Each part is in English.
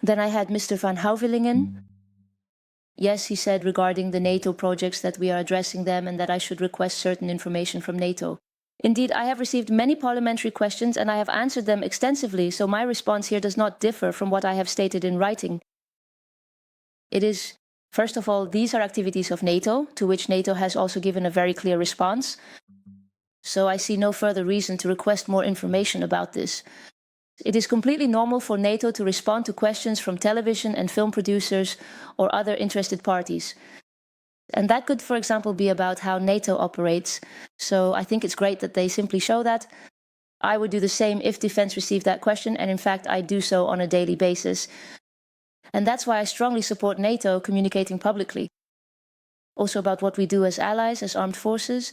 Then I had Mr. van Houwelingen. Yes, he said regarding the NATO projects that we are addressing them and that I should request certain information from NATO. Indeed, I have received many parliamentary questions and I have answered them extensively, so my response here does not differ from what I have stated in writing. It is, first of all, these are activities of NATO, to which NATO has also given a very clear response. So I see no further reason to request more information about this. It is completely normal for NATO to respond to questions from television and film producers or other interested parties. And that could, for example, be about how NATO operates. So I think it's great that they simply show that. I would do the same if defense received that question, and in fact I do so on a daily basis. And that's why I strongly support NATO communicating publicly. Also about what we do as allies, as armed forces.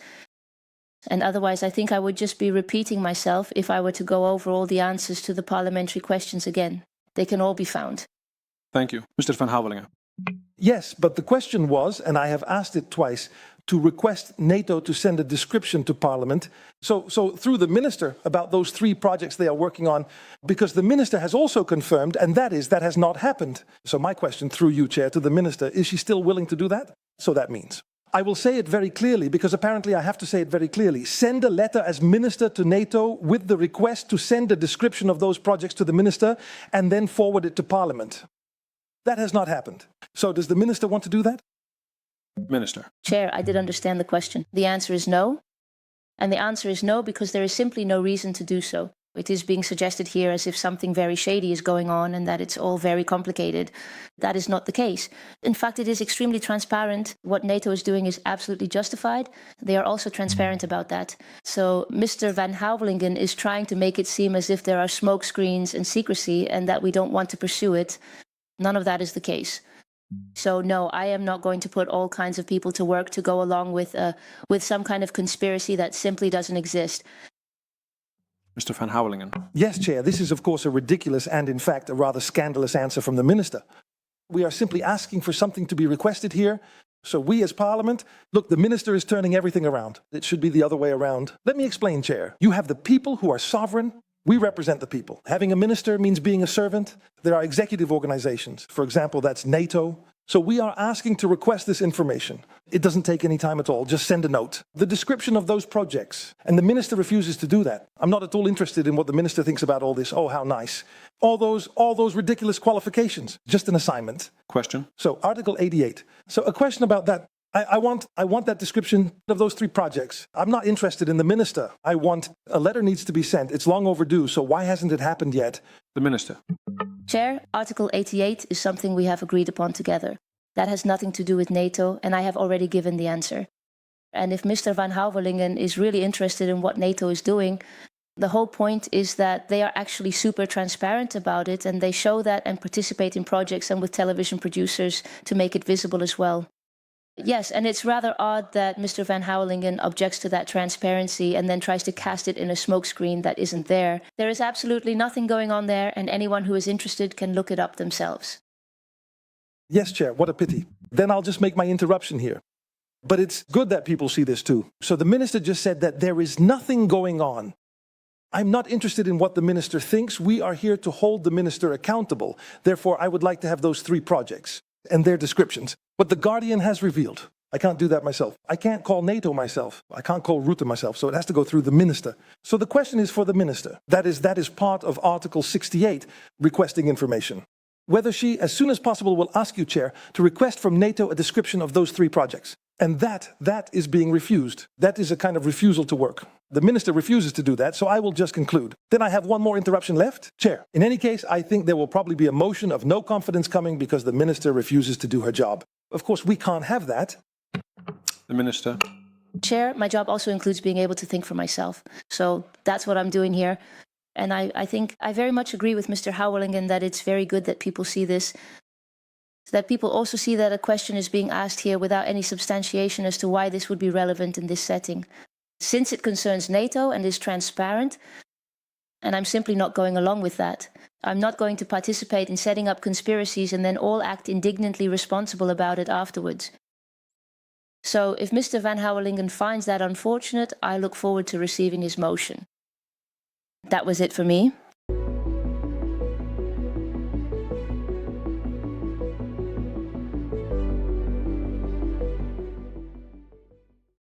And otherwise, I think I would just be repeating myself if I were to go over all the answers to the parliamentary questions again. They can all be found. Thank you. Mr. van Houwelingen. Yes, but the question was, and I have asked it twice, to request NATO to send a description to Parliament. So through the Minister about those 3 projects they are working on, because the Minister has also confirmed, and that has not happened. So my question through you, Chair, to the Minister, is she still willing to do that? So that means. I will say it very clearly, because apparently I have to say it very clearly. Send a letter as Minister to NATO with the request to send a description of those projects to the Minister and then forward it to Parliament. That has not happened. So does the Minister want to do that? Minister. Chair, I did understand the question. The answer is no. And the answer is no because there is simply no reason to do so. It is being suggested here as if something very shady is going on and that it's all very complicated. That is not the case. In fact, it is extremely transparent. What NATO is doing is absolutely justified. They are also transparent about that. So Mr. van Houwelingen is trying to make it seem as if there are smoke screens and secrecy and that we don't want to pursue it. None of that is the case. So no, I am not going to put all kinds of people to work to go along with some kind of conspiracy that simply doesn't exist. Mr. van Houwelingen. Yes, Chair, this is of course a ridiculous and in fact a rather scandalous answer from the Minister. We are simply asking for something to be requested here. So we as Parliament, look, the Minister is turning everything around. It should be the other way around. Let me explain, Chair. You have the people who are sovereign. We represent the people. Having a minister means being a servant. There are executive organizations. For example, that's NATO. So we are asking to request this information. It doesn't take any time at all. Just send a note. The description of those projects. And the minister refuses to do that. I'm not at all interested in what the minister thinks about all this. Oh, how nice. All those ridiculous qualifications. Just an assignment. Question. So Article 88. So a question about that. I want that description of those 3 projects. I'm not interested in the minister. A letter needs to be sent. It's long overdue, so why hasn't it happened yet? The Minister. Chair, Article 88 is something we have agreed upon together. That has nothing to do with NATO, and I have already given the answer. And if Mr. van Houwelingen is really interested in what NATO is doing, the whole point is that they are actually super transparent about it, and they show that and participate in projects and with television producers to make it visible as well. Yes, and it's rather odd that Mr. van Houwelingen objects to that transparency and then tries to cast it in a smokescreen that isn't there. There is absolutely nothing going on there, and anyone who is interested can look it up themselves. Yes, Chair, what a pity. Then I'll just make my interruption here. But it's good that people see this too. So the minister just said that there is nothing going on. I'm not interested in what the minister thinks. We are here to hold the minister accountable. Therefore, I would like to have those 3 projects and their descriptions. What the Guardian has revealed. I can't do that myself. I can't call NATO myself. I can't call Rutte myself, so it has to go through the minister. So the question is for the minister. That is part of Article 68, requesting information. Whether she, as soon as possible, will ask you, Chair, to request from NATO a description of those 3 projects. And that is being refused. That is a kind of refusal to work. The minister refuses to do that, so I will just conclude. Then I have one more interruption left. Chair, in any case, I think there will probably be a motion of no confidence coming because the minister refuses to do her job. Of course, we can't have that. The Minister. Chair, my job also includes being able to think for myself. So that's what I'm doing here. And I think I very much agree with Mr. Houwelingen that it's very good that people see this. That people also see that a question is being asked here without any substantiation as to why this would be relevant in this setting. Since it concerns NATO and is transparent, and I'm simply not going along with that. I'm not going to participate in setting up conspiracies and then all act indignantly responsible about it afterwards. So if Mr. van Houwelingen finds that unfortunate, I look forward to receiving his motion. That was it for me.